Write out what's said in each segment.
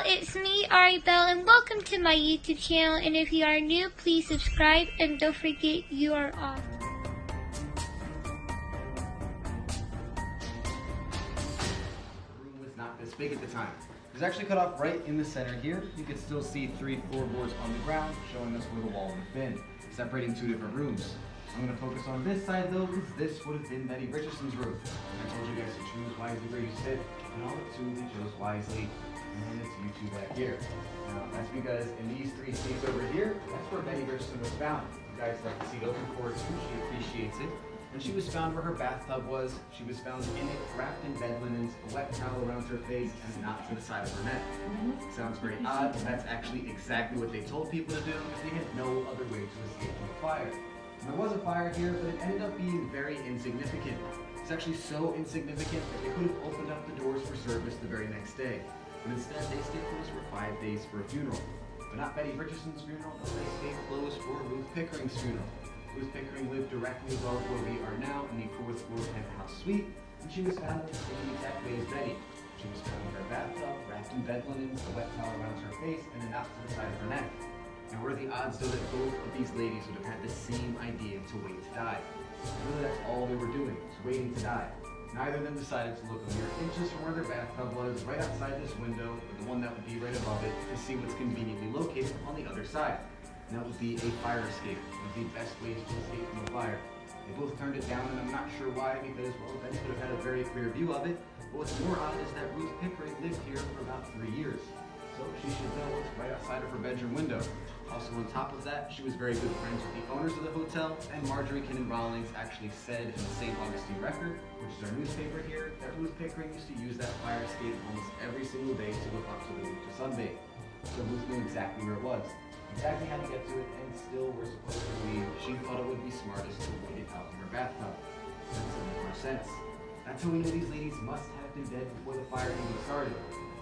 it's me, Ari Bell, and welcome to my YouTube channel. And if you are new, please subscribe and don't forget you are off. The room was not this big at the time. It was actually cut off right in the center here. You could still see 3 floorboards on the ground, showing us where the wall would have been, separating 2 different rooms. I'm going to focus on this side though, because this would have been Betty Richardson's room. I told you guys to choose wisely where you sit, and all but 2 we chose wisely, and it's you 2 back here. Now, that's because in these 3 seats over here, that's where Betty Richardson was found. You guys like to see open for it too, she appreciates it. And she was found where her bathtub was. She was found in it, wrapped in bed linens, a wet towel around her face, and a knot to the side of her neck. Sounds very odd, but that's actually exactly what they told people to do if they had no other way to escape from a fire. And there was a fire here, but it ended up being very insignificant. It's actually so insignificant that they could have opened up the doors for service the very next day. But instead, they stayed closed for 5 days for a funeral. But not Betty Richardson's funeral, no, they stayed closed for Ruth Pickering's funeral. Ruth Pickering lived directly above where we are now in the 4th floor penthouse suite, and she was found in the same exact way as Betty. She was found in her bathtub, wrapped in bed linens, a wet towel around her face, and a knot to the side of her neck. Now, what are the odds, though, that both of these ladies would have had the same idea to wait to die? Really, that's all they were doing, was waiting to die. Neither of them decided to look a mere inches from where their bathtub was, right outside this window, or the one that would be right above it, to see what's conveniently located on the other side. And that would be a fire escape, one of the best ways to escape from a fire. They both turned it down, and I'm not sure why, because, well, Betty could have had a very clear view of it. But what's more odd is that Ruth Pickering lived here for about 3 years. So she should know what's right outside of her bedroom window. Also, on top of that, she was very good friends with the owners of the hotel, and Marjorie Kinnan Rawlings actually said in the St. Augustine Record, which is our newspaper here, that Ruth Pickering used to use that fire escape almost every single day to go up to the roof to sunbathe. So Ruth knew exactly where it was, exactly how to get to it, and still we're supposed to believe she thought it would be smartest to wait it out in her bathtub. That doesn't make more sense. That's how we know these ladies must have been dead before the fire even started.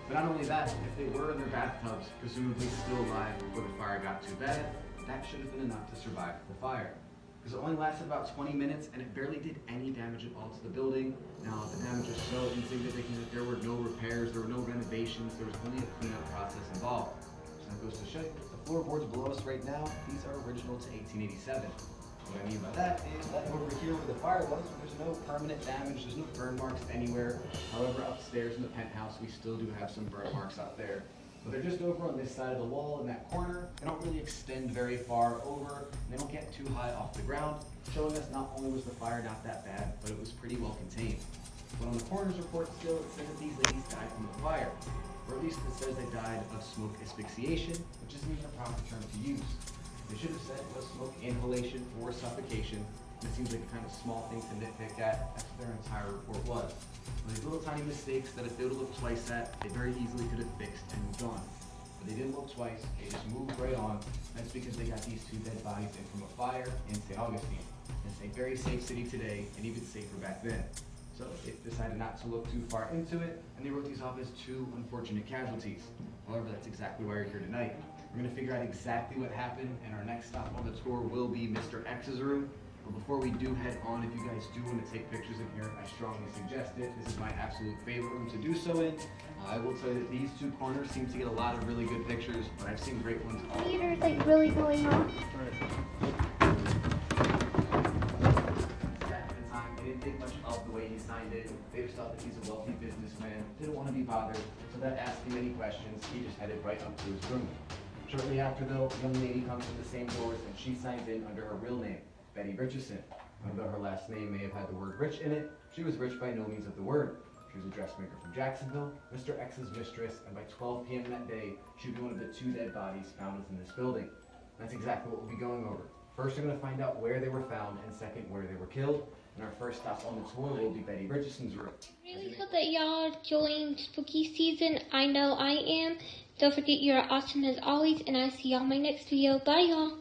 But not only that, if they were in their bathtubs, presumably still alive before the fire got too bad, that should have been enough to survive the fire. Because it only lasted about 20 minutes and it barely did any damage at all to the building. Now, the damage was so insignificant that there were no repairs, there were no renovations, there was only a cleanup process involved. So that goes to show you, the floorboards below us right now, these are original to 1887. What I mean by that is that over here where the fire was, there's no permanent damage, there's no burn marks anywhere. However, upstairs in the penthouse, we still do have some burn marks out there. But they're just over on this side of the wall in that corner. They don't really extend very far over, and they don't get too high off the ground, showing us not only was the fire not that bad, but it was pretty well contained. But on the coroner's report still, it says that these ladies died from the fire. Or at least it says they died of smoke asphyxiation, which isn't even a proper term to use. They should have said it was smoke inhalation or suffocation. It seems like a kind of small thing to nitpick at. That's what their entire report was. But these little tiny mistakes that if they would have looked twice at, they very easily could have fixed and moved on. But they didn't look twice, they just moved right on. That's because they got these 2 dead bodies in from a fire in St. Augustine. It's a very safe city today, and even safer back then. So they decided not to look too far into it, and they wrote these off as 2 unfortunate casualties. However, that's exactly why you're here tonight. We're going to figure out exactly what happened, and our next stop on the tour will be Mr. X's room. But before we do head on, if you guys do want to take pictures in here, I strongly suggest it. This is my absolute favorite room to do so in. I will tell you that these 2 corners seem to get a lot of really good pictures, but I've seen great ones. Theater's like really going on. They didn't think much of the way he signed it. They just thought that he's a wealthy businessman, didn't want to be bothered, so that asked him any questions, he just headed right up to his room. Shortly after, though, a young lady comes in the same doors and she signs in under her real name, Betty Richardson. Although her last name may have had the word rich in it, she was rich by no means of the word. She was a dressmaker from Jacksonville, Mr. X's mistress, and by 12 p.m. that day, she would be one of the 2 dead bodies found within this building. That's exactly what we'll be going over. First, we're going to find out where they were found, and second, where they were killed. And our first stop on the tour will be Betty Richardson's room. I really hope that y'all enjoying spooky season. I know I am. Don't forget you're awesome as always, and I'll see y'all in my next video. Bye, y'all.